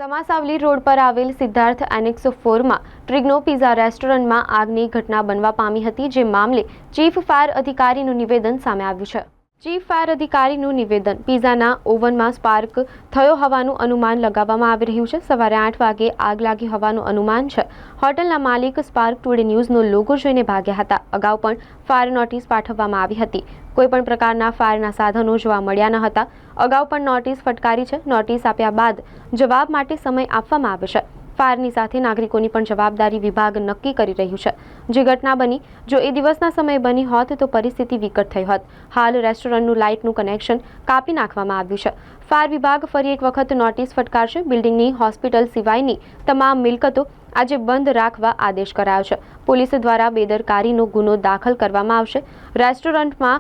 સમાસાવલી road પર આવેલ Siddharth annex 4 માં ટ્રિગ્નો પિઝા રેસ્ટોરન્ટમાં આગની ઘટના બનવા પામી હતી, જે મામલે ચીફ ફાયર અધિકારીનું નિવેદન સામે આવ્યું છે। ચીફ ફાયર અધિકારીનું નિવેદન પિઝાના ઓવનમાં સ્પાર્ક થયો હોવાનું અનુમાન લગાવવામાં આવી રહ્યું છે। સવારે 8 વાગે આગ લાગી હોવાનું અનુમાન છે। હોટલના માલિક સ્પાર્ક ટુડે ન્યૂઝનો લોગો જોઈને ભાગ્યા હતા। અગાઉ પણ ફાયર નોટિસ પાઠવવામાં આવી હતી। કોઈપણ પ્રકારના ફાયરના સાધનો જોવા મળ્યા ન હતા। અગાઉ પણ નોટિસ ફટકારી છે। નોટિસ આપ્યા બાદ જવાબ માટે સમય આપવામાં આવે છે। ફાયરની સાથે નાગરિકોની પણ જવાબદારી વિભાગ નક્કી કરી રહ્યું છે। જે ઘટના બની, જો એ દિવસના સમયે બની હોત તો પરિસ્થિતિ વિકટ થઈ હોત। હાલ રેસ્ટોરન્ટનું લાઇટનું કનેક્શન કાપી નાખવામાં આવ્યું છે। ફાયર વિભાગ ફરી એક વખત નોટિસ ફટકારશે। બિલ્ડિંગની હોસ્પિટલ સિવાયની તમામ મિલકતો આજે બંધ રાખવા આદેશ કરાયો છે। પોલીસ દ્વારા બેદરકારીનો ગુનો દાખલ કરવામાં આવશે। રેસ્ટોરન્ટમાં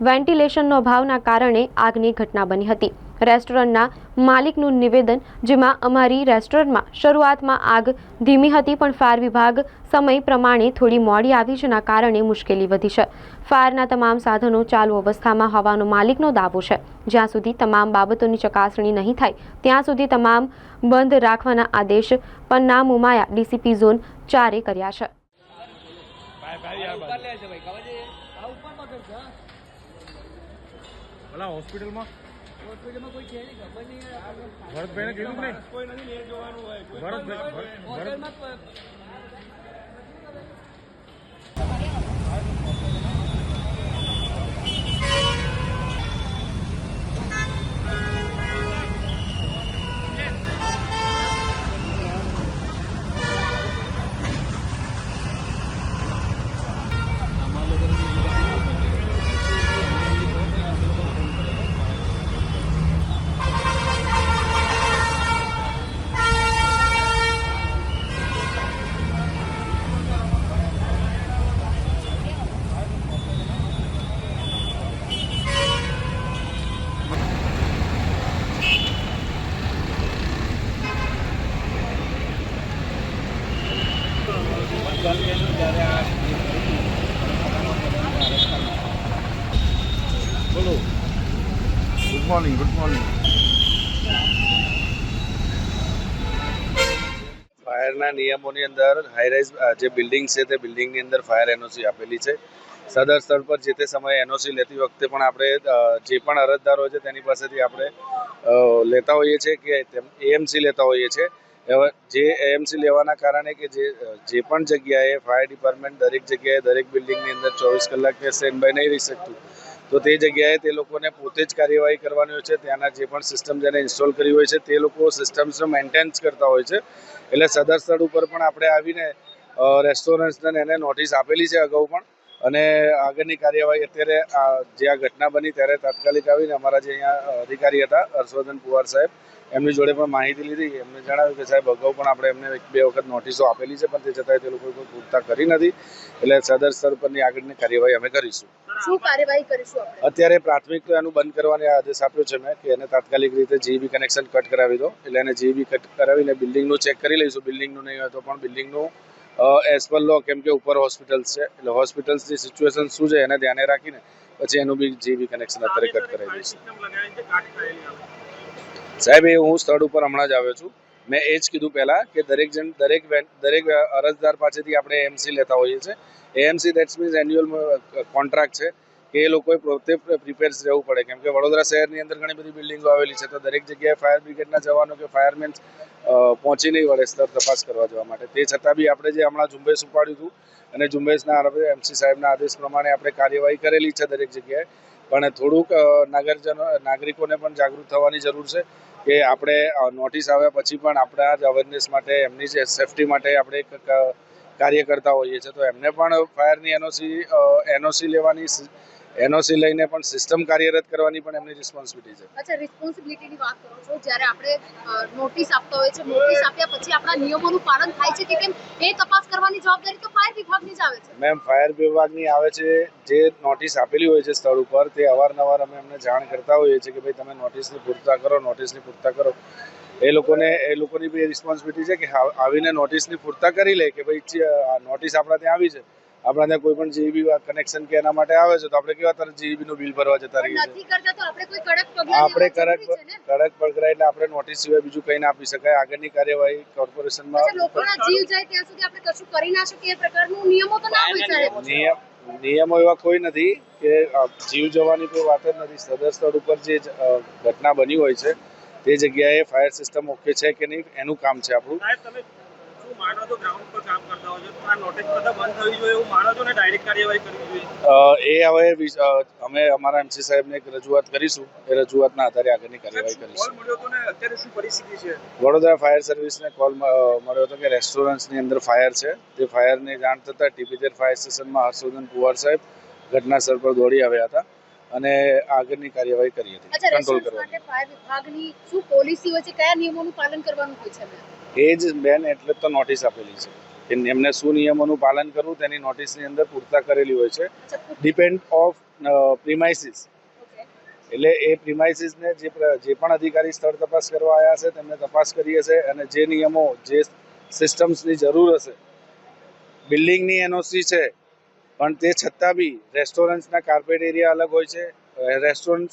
વેન્ટિલેશનનો અભાવના કારણે આગની ઘટના બની હતી। રેસ્ટોરન્ટના માલિકનું નિવેદન, જેમાં અમારી રેસ્ટોરન્ટમાં શરૂઆતમાં આગ ધીમી હતી, પણ ફાયર વિભાગ સમય પ્રમાણે થોડી મોડી આવી, જેના કારણે મુશ્કેલી વધી છે। ફાયરના તમામ સાધનો ચાલુ અવસ્થામાં હોવાનો માલિકનો દાવો છે। જ્યાં સુધી તમામ બાબતોની ચકાસણી નહીં થાય ત્યાં સુધી તમામ બંધ રાખવાના આદેશ પન્ના મુમાયા ડીસીપી ઝોન 4 કર્યા છે। હોસ્પિટલમાં કોઈ છે નહીં, ખબર નહીં। ભરતભાઈને કીધું નહીં, કોઈ નથી લઈ જવાનું હોય। ભરતભાઈ બોલો। Good morning, good morning. ફાયરના નિયમોની અંદર હાઈરાઇઝ જે બિલ્ડિંગ છે તે બિલ્ડિંગની અંદર ફાયર એનઓસી આપેલી છે। સદર સ્થળ પર જે તે સમયે એનઓસી લેતી વખતે પણ આપણે જે પણ અરજદાર હોય છે તેની પાસેથી આપણે લેતા હોઈએ છીએ કે એએમસી લેતા હોઈએ છીએ। જે એએમસી લેવાના કારણે કે જે પણ જગ્યાએ ફાયર ડિપાર્ટમેન્ટ દરેક જગ્યાએ દરેક બિલ્ડિંગની અંદર 24 કલાક સ્ટેન્ડ બાય નહીં રહી શકતું, તો તે જગ્યાએ તે લોકોને પોતે જ કાર્યવાહી કરવાની હોય છે। ત્યાંના જે પણ સિસ્ટમ જેને ઇન્સ્ટોલ કરી હોય છે તે લોકો સિસ્ટમ્સને મેન્ટેનન્સ કરતા હોય છે। એટલે સદર સ્થળ ઉપર પણ આપણે આવીને રેસ્ટોરન્ટ્સને એને નોટિસ આપેલી છે અગાઉ પણ, અને આગળની કાર્યવાહી અત્યારે જે આ ઘટના બની ત્યારે તાત્કાલિક આવીને અમારા જે અહીંયા અધિકારી હતા હર્ષવર્ધન પુવાર સાહેબ, એમની જોડે પણ માહિતી લીધી। એમને જણાવ્યું કે સાહેબ અગાઉ પણ આપણે એમને 1-2 વખત નોટિસો આપેલી છે, પણ તે છતાંય તે લોકોએ કોઈ પૂરતા કરી નથી। એટલે સદર સ્તર પરની આગળની કાર્યવાહી અમે કરીશું। શું કાર્યવાહી કરીશું આપણે? અત્યારે પ્રાથમિક તો એનું બંધ કરવાનો આદેશ આપ્યો છે મેં, કે એને તાત્કાલિક રીતે જીબી કનેક્શન કટ કરાવી દો। એટલે એને જીબી કટ કરાવીને બિલ્ડિંગનું ચેક કરી લઈશું। બિલ્ડિંગનું નહીં હોય તો પણ બિલ્ડિંગનું એઝ પર લો, કેમ કે ઉપર હોસ્પિટલ્સ છે એટલે હોસ્પિટલ્સની સિચ્યુએશન શું છે એને ધ્યાને રાખીને પછી એનું બી જીબી કનેક્શન અત્યારે કટ કરાવી દઈશું। સાહેબ એ હું સ્થળ ઉપર હમણાં જ આવ્યો છું। મેં એ જ કીધું પહેલાં કે દરેક અરજદાર પાસેથી આપણે એએમસી લેતા હોઈએ છીએ। AMC that's means annual contract છે કે એ લોકોએ પોતે પ્રિપેર્સ રહેવું પડે, કેમ કે વડોદરા શહેરની અંદર ઘણી બધી બિલ્ડિંગો આવેલી છે, તો દરેક જગ્યાએ ફાયર બ્રિગેડના જવાનો કે ફાયરમેન્સ પહોંચી નહીં વળે સ્તર તપાસ કરવા જવા માટે। તે છતાં બી આપણે જે હમણાં ઝુંબેશ ઉપાડ્યું હતું અને ઝુંબેશના આરોપે એમસી સાહેબના આદેશ પ્રમાણે આપણે કાર્યવાહી કરેલી છે દરેક જગ્યાએ, પણ થોડુંક નાગરિકોને પણ જાગૃત થવાની જરૂર છે કે આપણે નોટિસ આવ્યા પછી પણ આપણા જ અવેરનેસ માટે, એમની જે સેફટી માટે આપણે કાર્ય કરતા હોઈએ છીએ, તો એમને પણ ફાયરની એનઓસી લેવાની, એનઓસી લઈને પણ સિસ્ટમ કાર્યરત કરવાની પણ એમની રિસ્પોન્સિબિલિટી છે। અચ્છા, રિસ્પોન્સિબિલિટીની વાત કરો છો, જ્યારે આપણે નોટિસ આપતા હોય છે, નોટિસ આપ્યા પછી આપણા નિયમોનું પાલન થાય છે કે કેમ એ તપાસ કરવાની જવાબદારી તો ફાયર વિભાગની જ આવે છે। મેમ, ફાયર વિભાગની આવે છે। જે નોટિસ આપેલી હોય છે સ્થળ ઉપર તે અવારનવાર અમે એમને જાણ કરતા હોઈએ છીએ કે ભાઈ તમે નોટિસની પૂર્તતા કરો, નોટિસની પૂર્તતા કરો। એ લોકોની બી રિસ્પોન્સિબિલિટી છે કે આવીને નોટિસની પૂર્તતા કરી લે કે ભાઈ નોટિસ આપણા ત્યાં આવી છે આપણા ત્યાં કોઈ પણ જીઈબી કનેક્શન કે એના માટે આવે છે તો આપણે કેવા તરત જીઈબી નું બિલ ભરવા જતા રહીએ છીએ. નથી કરતા તો આપણે કોઈ કડક પગલાં આપણે લેવા જરૂરી છે ને. કડક પગલાં એટલે આપણે નોટિસ સિવાય બીજું કંઈ ના આપી શકાય. આગળની કાર્યવાહી કોર્પોરેશનમાં અચ્છા, લોકોના જીવ જાય ત્યાં સુધી આપણે કશું કરી ના શકીએ એ પ્રકારનું નિયમો તો ના હોય સાહેબ. નિયમો એવા કોઈ નથી કે જીવ જવાની કોઈ વાત જ નથી. સદર સ્થળ ઉપર જે ઘટના બની હોય છે તે જગ્યાએ ફાયર સિસ્ટમ ઓકે છે કે નહીં એનું કામ છે આપણું. તમે શું માનો છો ગ્રાઉન્ડ પર કામ કરતા હોય છો તો આ નોટિસ બધા બંધ થવી જોઈએ એવું માનો છો ને ડાયરેક્ટ કાર્યવાહી કરવી જોઈએ? એ હવે અમે અમારા એમસી સાહેબને એક રજૂઆત કરીશું. એ રજૂઆતના આધારે આગળની કાર્યવાહી કોલ કરીશું. મળ્યો તો ને અત્યારે શું પરિસ્થિતિ છે? વડોદરા ફાયર સર્વિસને કોલ મળ્યો હતો કે રેસ્ટોરન્ટ્સની અંદર ફાયર છે. તે ફાયરની જાણ થતાં ટીપીજેર ફાયર સ્ટેશનમાં હર્ષવર્ધન પુવાર સાહેબ ઘટના સ્થળ પર દોડી આવ્યા હતા અને આગળની કાર્યવાહી કરી હતી. અચ્છા, કંટ્રોલ રેસ્ટોરન્ટ કરવાની. માટે ફાયર વિભાગની શું પોલિસી હોય છે, કયા નિયમોનું પાલન કરવાનું હોય છે? એ જ બેન એટલે તો નોટિસ આપેલી છે કે એમને શું નિયમોનું પાલન કરવું તેની નોટિસની અંદર પૂરતા કરેલી હોય છે. Depend of premises. એટલે એ પ્રિમાઇસીસને જે પણ અધિકારી સ્થળ તપાસ કરવા આવ્યા હશે તેમને તપાસ કરી હશે અને જે નિયમો જે સિસ્ટમ્સની જરૂર હશે. બિલ્ડિંગની એનઓસી છે પણ તે છતાં બી રેસ્ટોરન્ટ્સના કાર્પેટ એરિયા અલગ હોય છે. રેસ્ટોરન્ટ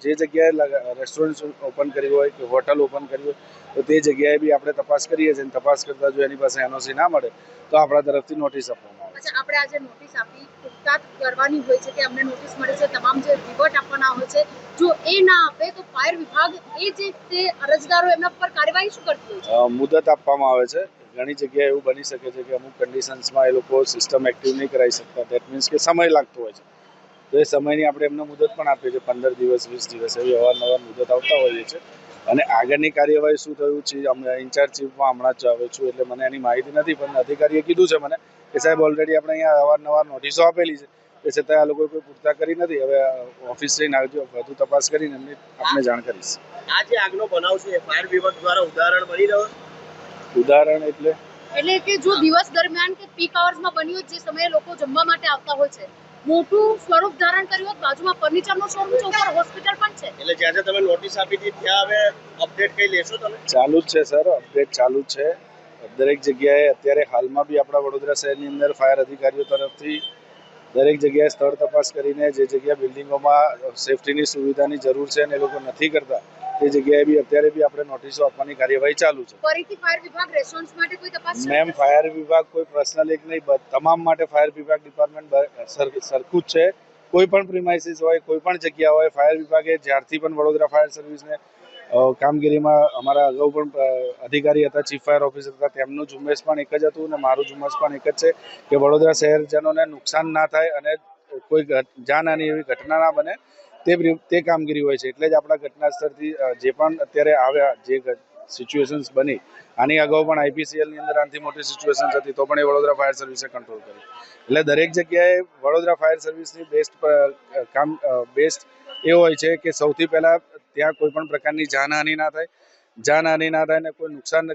જે જગ્યાએ રેસ્ટોરન્ટ ઓપન કર્યું હોય કે હોટલ ઓપન કર્યું હોય તો તે જગ્યાએ બી આપણે તપાસ કરીએ છીએ. તપાસ કરતા જો એની પાસે એનઓસી ના મળે તો આપણા તરફથી નોટિસ આપવામાં આવે છે. અચ્છા, આપણે આજે નોટિસ આપી પૂછતાછ કરવાની હોય છે કે અમને નોટિસ મળી છે, તમામ જે રિવર્ટ આપવાના હોય છે, જો એ ના આપે તો ફાયર વિભાગ એ જે તે અરજદારો એમના પર કાર્યવાહી શું કરતી હોય છે? મુદત આપવામાં આવે છે. ઘણી જગ્યાએ એવું બની શકે છે કે અમુક કન્ડિશન્સમાં એ લોકો સિસ્ટમ એક્ટિવ નહીં કરાવી શકતા. દેટ મીન્સ કે સમય લાગતો હોય છે. તો એ સમયની આપણે એમને મુદત પણ આપીએ છીએ. 15 દિવસ 20 દિવસ એવી અવારનવાર મુદત આવતા હોઈએ છીએ. અને આગળની કાર્યવાહી શું થયું છે અમે ઇન્ચાર્જ ચીફમાં હમણાં જ આવ્યો છું એટલે મને એની માહિતી નથી. પણ અધિકારીએ કીધું છે મને કે સાહેબ ઓલરેડી આપણે અહીંયા અવારનવાર નોટિસો આપેલી છે તે છતાં આ લોકોએ કોઈ પૂરતા કરી નથી. હવે ઓફિસ જઈને આવજો, વધુ તપાસ કરીને એમને આપને જાણ કરીશ. આ જે આગનો બનાવ છે ફાયર વિભાગ દ્વારા ઉદાહરણ બની રહ્યો? ઉદાહરણ એટલે કે જો દિવસ દરમિયાન કે પીક અવર્સમાં બન્યું જે સમયે લોકો જમવા માટે આવતા હોય છે, મોટું સ્વરૂપ ધારણ કર્યું હોત, બાજુમાં ફર્નિચરનો શોરૂમ છે, ઉપર હોસ્પિટલ પણ છે. એટલે જ્યાં તમે નોટિસ આપી હતી ત્યાં હવે અપડેટ કઈ લેશો તમે? ચાલુ જ છે સર, અપડેટ ચાલુ જ છે. દરેક જગ્યાએ અત્યારે હાલમાં બી આપણા વડોદરા શહેરની અંદર ફાયર અધિકારીઓ તરફથી દરેક જગ્યાએ સ્થળ તપાસ કરીને જે જગ્યા બિલ્ડિંગોમાં સેફટીની સુવિધાની જરૂર છે અને એ લોકો નથી કરતા તે જગ્યાએ બી અત્યારે બી આપણે નોટિસો આપવાની કાર્યવાહી ચાલુ છે. ફરીથી ફાયર વિભાગ રેસ્ટોરન્ટ્સ માટે કોઈ તપાસ મેમ, ફાયર વિભાગ કોઈ પર્સનલ એક નહીં, તમામ માટે ફાયર વિભાગ ડિપાર્ટમેન્ટ સરખું જ છે. કોઈ પણ પ્રિમાઇસીસ હોય, કોઈ પણ જગ્યા હોય, ફાયર વિભાગે જ્યારથી પણ વડોદરા ફાયર સર્વિસને કામગીરીમાં અમારા અગાઉ પણ અધિકારી હતા, ચીફ ફાયર ઓફિસર હતા, તેમનું ઝુંબેશ પણ એક જ હતું અને મારું ઝુંબેશ પણ એક જ છે કે વડોદરા શહેરજનોને નુકસાન ના થાય અને કોઈ જાનહાની એવી ઘટના ના બને તે કામગીરી હોય છે. એટલે જ આપણા ઘટના સ્થળથી જે પણ અત્યારે આવ્યા જે સિચ્યુએશન્સ બની, આની અગાઉ પણ આઈપીસીએલની અંદર આનાથી મોટી સિચ્યુએશન્સ હતી તો પણ એ વડોદરા ફાયર સર્વિસે કંટ્રોલ કરી. એટલે દરેક જગ્યાએ વડોદરા ફાયર સર્વિસની બેસ્ટ એ હોય છે કે સૌથી પહેલાં ત્યાં કોઈ પણ પ્રકારની જાનહાનિ ના થાય ને કોઈ નુકસાન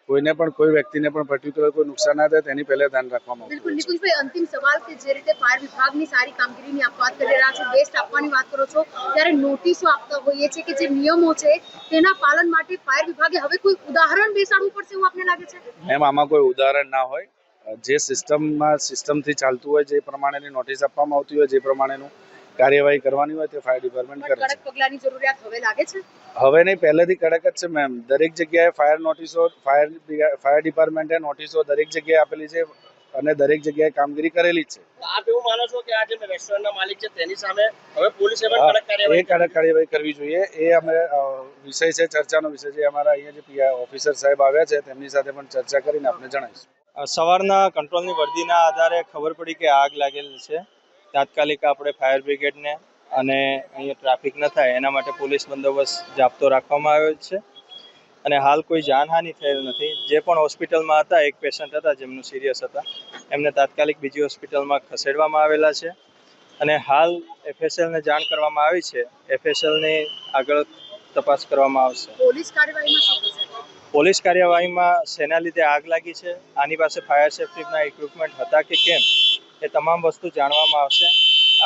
કોઈને પણ કોઈ વ્યક્તિને પણ પર્ટિક્યુલર કોઈ નુકસાન ના થાય તેની પહેલા ધ્યાન રાખવામાં આવતું બિલકુલ. હોય છે. નિકુંજભાઈ, અંતિમ સવાલ કે જે રીતે ફાયર વિભાગની સારી કામગીરીની આપ વાત કરી રહ્યા છો, બેસ્ટ આપવાની વાત કરો છો, ત્યારે નોટિસો આપતા હોઈએ છે કે જે નિયમો છે તેના પાલન માટે ફાયર વિભાગે હવે કોઈ ઉદાહરણ બેસાડવું પડશે એવું આપને લાગે છે? એમ આમાં કોઈ ઉદાહરણ ના હોય. જે સિસ્ટમથી ચાલતું હોય, જે પ્રમાણેની નોટિસ આપવામાં આવતી હોય, જે પ્રમાણેનું કાર્યવાહી કરવાની હોય તે ફાયર ડિપાર્ટમેન્ટ કરે છે. કડક પગલાંની જરૂરિયાત હવે લાગે છે? હવે નહીં, પહેલેથી કડક જ છે મેમ. દરેક જગ્યાએ ફાયર ડિપાર્ટમેન્ટે નોટિસો દરેક જગ્યાએ આપેલી છે અને દરેક જગ્યાએ કામગીરી કરેલી જ છે. આપ એવું માનો છો કે આ જે રેસ્ટોરન્ટના માલિક છે તેની સામે હવે પોલીસે પણ કડક કાર્યવાહી કરવી જોઈએ? એ અમે વિષય છે, ચર્ચાનો વિષય છે. અમારા અહીંયા જે ઓફિસર સાહેબ આવ્યા છે તેમની સાથે પણ ચર્ચા કરીને આપને જણાવીશું. સવારના કંટ્રોલની વર્દીના આધારે ખબર પડી કે આગ લાગેલી છે. તાત્કાલિક આપણે ફાયર બ્રિગેડને અને અહીંયા ટ્રાફિક ન થાય એના માટે પોલીસ બંદોબસ્ત જાપ્તો રાખવામાં આવ્યો છે અને હાલ કોઈ જાનહાનિ થયેલ નથી. જે પણ હોસ્પિટલમાં હતા, એક પેશન્ટ હતા જેમનું સિરિયસ હતા, એમને તાત્કાલિક બીજી હોસ્પિટલમાં ખસેડવામાં આવેલા છે અને હાલ એફએસએલને જાણ કરવામાં આવી છે. એફએસએલની આગળ તપાસ કરવામાં આવશે. પોલીસ કાર્યવાહીમાં શેના લીધે આગ લાગી છે, આની પાસે ફાયર સેફ્ટીના ઇક્વિપમેન્ટ હતા કે કેમ, એ તમામ વસ્તુ જાણવામાં આવશે.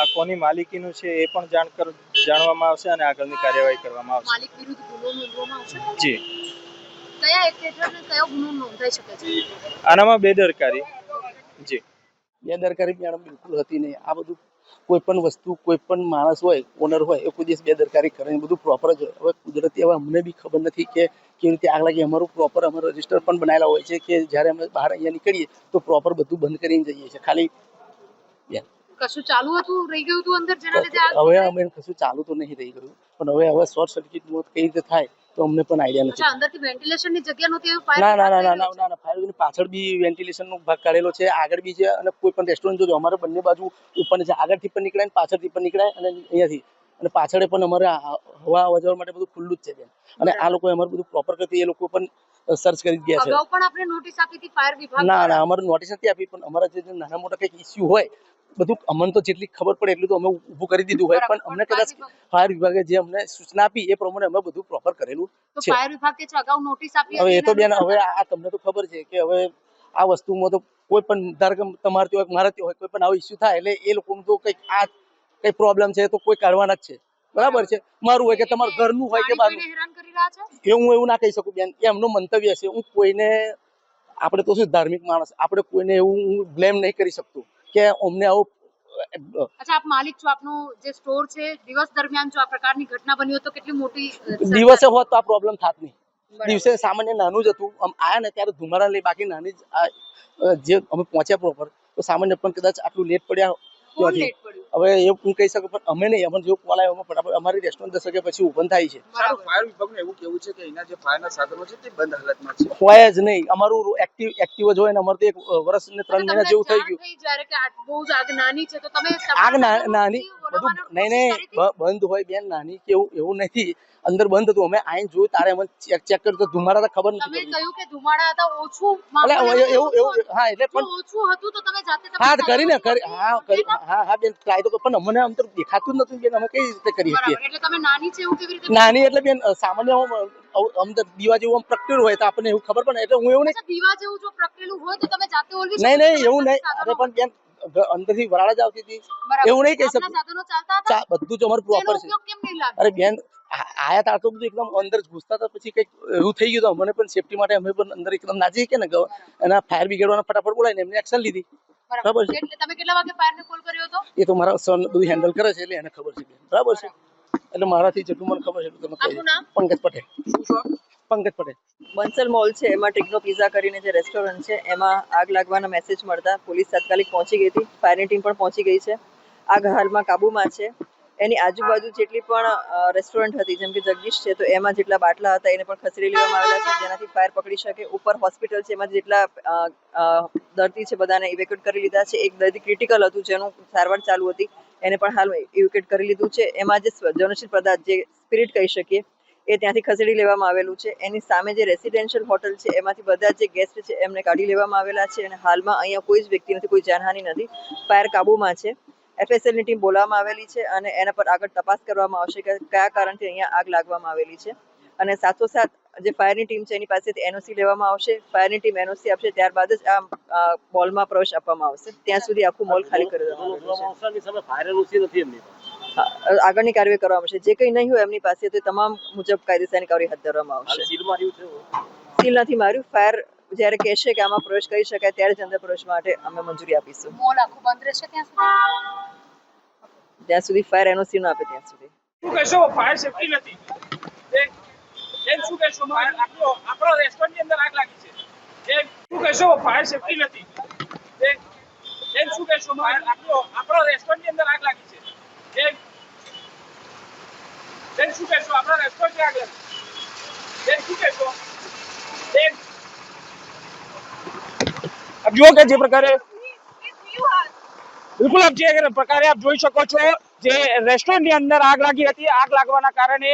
આ કોની માલિકીનું છે એ પણ જાણવામાં આવશે અને આગળની કાર્યવાહી કરવામાં આવશે. માલિક વિરુદ્ધ ગુનો નોંધવામાં આવશે? જી. કયા એક્ટ હેઠળ કયો ગુનો નોંધાઈ શકે છે? આનામાં બેદરકારી. જી. બેદરકારી મેડમ બિલકુલ હતી નહીં. આ બધું કોઈ પણ વસ્તુ કોઈ પણ માણસ હોય ઓનર હોય એ કોઈ દિવસ બેદરકારી કરે ને બધું પ્રોપર જ હોય. હવે કુદરતી હવે અમને બી ખબર નથી કે કેવી રીતે આગ લાગી. અમારું પ્રોપર અમારા રજીસ્ટર પણ બનાવેલા હોય છે કે જ્યારે અમે બહાર અહીંયા નીકળીએ તો પ્રોપર બધું બંધ કરીને જઈએ છીએ. ખાલી કશું ચાલુ હતું રહી ગયું હતું અંદર જેના લીધે આગ હવે અમે કશું ચાલુ તો નહીં રહી ગયું, પણ હવે શોર્ટ સર્કિટ કઈ રીતે થાય તો અમને પણ આઈડિયા નથી. અચ્છા અંદરથી વેન્ટિલેશનની જગ્યા નહોતી એવું ફાયર ના ના ના ના ના ના ફાયર પાછળ બી વેન્ટિલેશનનો ભાગ કાઢેલો છે, આગળ બી છે, અને કોઈ પણ રેસ્ટોરન્ટ જોજો અમારે બંને બાજુ ઉપર છે, આગળથી પણ નીકળાય પાછળથી પણ નીકળાય અને અહીંયાથી અને પાછળ પણ અમારે હવા અવર માટે બધું ખુલ્લું જ છે બેન. અને આ લોકો અમારું બધું પ્રોપર કરતી એ લોકો પણ સર્ચ કરી ગયા છે. અગાઉ પણ આપણે નોટિસ આપી હતી ફાયર વિભાગ ના ના અમારે નોટિસ નથી આપી, પણ અમારા જે નાના મોટા કંઈક ઇસ્યુ હોય બધું અમને તો જેટલી ખબર પડે એટલું તો અમે ઊભું કરી દીધું હોય, પણ અમને કદાચ ફાયર વિભાગે જે અમને સૂચના આપી એ પ્રમાણે અમે બધું પ્રોપર કરેલું તો છે. ફાયર વિભાગ કે છે અગાઉ નોટિસ આપી હવે હતી એ તો બેન હવે આ તમને તો ખબર છે કે હવે આ વસ્તુમાં તો કોઈ પણ ધારો કે તમારે હોય મારે હોય કોઈ પણ આવો ઇસ્યુ થાય એટલે એ લોકોનું તો કંઈક આ કંઈ પ્રોબ્લેમ છે તો કોઈ કાઢવાના જ છે. બરાબર છે, મારું હોય કે તમારું ઘરનું હોય કે બહારનું, હેરાન કરી રહ્યા છે એ હું એવું ના કહી શકું બેન, એ એમનું મંતવ્ય છે. હું કોઈને આપણે તો શું ધાર્મિક માણસ, આપણે કોઈને એવું હું બ્લેમ નહીં કરી શકતો કે અમને આવું. અચ્છા આપ માલિક છો, આપનો જે સ્ટોર છે, દિવસ દરમિયાન જો આ પ્રકારની ઘટના બની હોય તો કેટલી મોટી દિવસે હોત તો આ પ્રોબ્લેમ થાત નહીં. દિવસે સામાન્ય નાનું જ હતું, આમ આયા ને ત્યારે ધુમાડા લઈ, બાકી નાની જ જે અમે પહોંચ્યા પ્રોપર તો સામાન્ય પણ કદાચ આટલું લેટ પડ્યા ત્યાંથી. હવે એ હું કહી શકું, પણ અમે નહીં, અમને જો કોલ આવ્યો ફટાફટ અમારી રેસ્ટોરન્ટ 10 વાગ્યા પછી ઓપન થાય છે. ફાયર વિભાગનું એવું કેવું છે કે એના જે ફાયરના સાધનો છે તે બંધ હાલતમાં છે. હોય જ નહીં, અમારું એક્ટિવ જ હોય ને અમારું તો 1 વર્ષ ને 3 મહિના જેવું થઈ ગયું. જ્યારે કે આ બહુ જ આગ નાની છે તો તમે આગ નાની બધું નહીં બંધ હોય બેન, નાની કે એવું નથી, અંદર બંધ હતું. અમે આઈને જોયું તારે અમે ચેક કર્યું તો ધુમાડા તો ખબર નથી તમે પડી. કહ્યું કે ધુમાડા હતા ઓછું એટલે એવું હા એટલે પણ ઓછું હતું તો તમે જાતે હા કરીને હા બેન ટ્રાય તો, પણ અમને અંદર દેખાતું જ નતું બેન, અમે કઈ રીતે કરી શકીએ. એટલે તમે નાની છે એવું કેવી રીતે નાની એટલે બેન સામાન્ય અંદર દીવા જેવું પ્રગટેલું હોય તો આપણને એવું ખબર પડે, એટલે હું એવું નહીં. દીવા જેવું જો પ્રગટેલું હોય તો તમે જાતે ઓલવી નહીં એવું નહીં, અરે પણ બેન અંદરથી વરાળ જ આવતી હતી, એવું નહીં કહી શકું. સાધનો ચાલતા હતા બધું જ અમારું પ્રોપર છે. કેમ નહીં લાગે? અરે બેન આયા તા તો બધું એકદમ અંદર ઘૂસતા હતા, પછી કંઈક એવું થઈ ગયું તો અમને પણ સેફટી માટે અમે પણ અંદર એકદમ ના જઈએ કે ને એના ફાયર બ્રિગેડ વાળા ફટાફટ બોલાવીને એમને એક્શન લીધી. બરાબર છે, એટલે તમે કેટલા વાગે ફાયરને કોલ કર્યો હતો? એ તો મારા સન બધું હેન્ડલ કરે છે એટલે એને ખબર છે બેન. બરાબર છે, એટલે મારાથી જેટલું મને ખબર છે એટલું તમે કહી. પંકજ પટેલ. પંકજ પટેલ. બંસલ મોલ છે, એમાં ટેકનો પિઝા કરીને જે રેસ્ટોરન્ટ છે એમાં આગ લાગવાના મેસેજ મળતા પોલીસ તાત્કાલિક પહોંચી ગઈ હતી, ફાયરની ટીમ પણ પહોંચી ગઈ છે. આગ હાલમાં કાબૂમાં છે. એની આજુબાજુ જેટલી પણ રેસ્ટોરન્ટ હતી જેમ કે જગદીશ છે તો એમાં જેટલા બાટલા હતા એને પણ ખસેડી લેવામાં આવેલા છે જેનાથી ફાયર પકડી શકે. ઉપર હોસ્પિટલ છે એમાં જેટલા દર્દી છે બધાને ઇવેક્યુએટ કરી લીધા છે. એક દર્દી ક્રિટિકલ હતું જેનું સારવાર ચાલુ હતી, એને પણ હાલ ઇવેક્યુએટ કરી લીધું છે. એમાં જે જ્વલનશીલ પદાર્થ જે સ્પિરિટ કહી શકીએ એ ત્યાંથી ખસેડી લેવામાં આવેલું છે. એની સામે જે રેસિડેન્શિયલ હોટલ છે એમાંથી બધા જે ગેસ્ટ છે એમને કાઢી લેવામાં આવેલા છે અને હાલમાં અહીંયા કોઈ જ વ્યક્તિ નથી, કોઈ જાનહાનિ નથી. ફાયર કાબૂમાં છે. FSLની ટીમ બોલાવવામાં આવેલી છે અને એના પર આગળ તપાસ કરવામાં આવશે કે કયા કારણથી અહીંયા આગ લાગવામાં આવેલી છે. અને સાથોસાથ જે ફાયરની ટીમ છે એની પાસેથી NOC લેવામાં આવશે. ફાયરની ટીમ NOC આપશે ત્યારબાદ જ આ મોલમાં પ્રવેશ આપવામાં આવશે. ત્યાં સુધી આખું મોલ ખાલી કરી દેવામાં આવશે. આગળની કાર્યવાહી કરવામાં આવશે. જે કંઈ નહીં હોય એમની પાસે તો તમામ મુજબ કાયદેસરની કાર્યવાહી હાથ ધરવામાં આવશે. સીલ નથી માર્યું. ફાયર જ્યારે કહેશે કે આમાં પ્રવેશ કરી શકાય ત્યારે જ અંદર પ્રવેશ માટે અમે મંજૂરી આપીશું. મોલ આખું બંધ રહેશે ત્યાં સુધી ફાયર NOC ન આપે ત્યાં સુધી. શું કહેશો ફાયર સેફટી નથી એમ શું કહેશો? આપણા રેસ્ટોરન્ટની અંદર આગ લાગી છે એમ શું કહેશો? ફાયર સેફટી નથી એમ શું કહેશો? આપણા રેસ્ટોરન્ટની અંદર આગ લાગી છે એમ શું કહેશો? આપણા રેસ્ટોરન્ટની આગ લાગી એમ શું કહેશો? આપ જુઓ કે જે પ્રકારે બિલકુલ આપ જે પ્રકારે આપ જોઈ શકો છો જે રેસ્ટોરન્ટની અંદર આગ લાગી હતી. આગ લાગવાના કારણે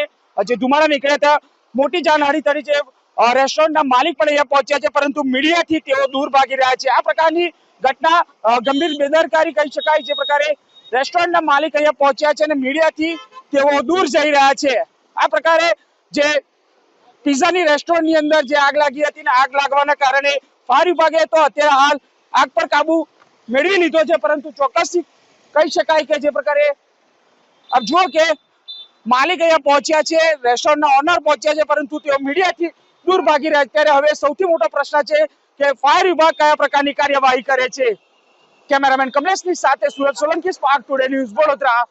જે ધુમાડા નીકળ્યા હતા, મોટી જાનહાનિ થઈ છે. રેસ્ટોરન્ટના માલિક પણ અહીંયા પહોંચ્યા છે પરંતુ મીડિયાથી તેઓ દૂર ભાગી રહ્યા છે. આ પ્રકારની ઘટના ગંભીર બેદરકારી કહી શકાય. જે પ્રકારે રેસ્ટોરન્ટના માલિક અહીંયા પહોંચ્યા છે અને મીડિયાથી તેઓ દૂર જઈ રહ્યા છે. આ પ્રકારે જે પિઝાની રેસ્ટોરન્ટની અંદર જે આગ લાગી હતી ને આગ લાગવાના કારણે ફાયર વિભાગે તો અત્યારે હાલ આગ પર કાબુ મેળવી લીધો છે પરંતુ ચોક્કસથી કહી શકાય કે જે પ્રકારે આપ જુઓ કે માલિક અહીંયા પહોંચ્યા છે, રેસ્ટોરન્ટના ઓનર પહોંચ્યા છે પરંતુ તેઓ મીડિયાથી દૂર ભાગી રહ્યા છે. ત્યારે હવે સૌથી મોટો પ્રશ્ન છે કે ફાયર વિભાગ કયા પ્રકારની કાર્યવાહી કરે છે. કેમેરામેન કમલેશની સાથે Surat Solanki, spark today news, Vadodara.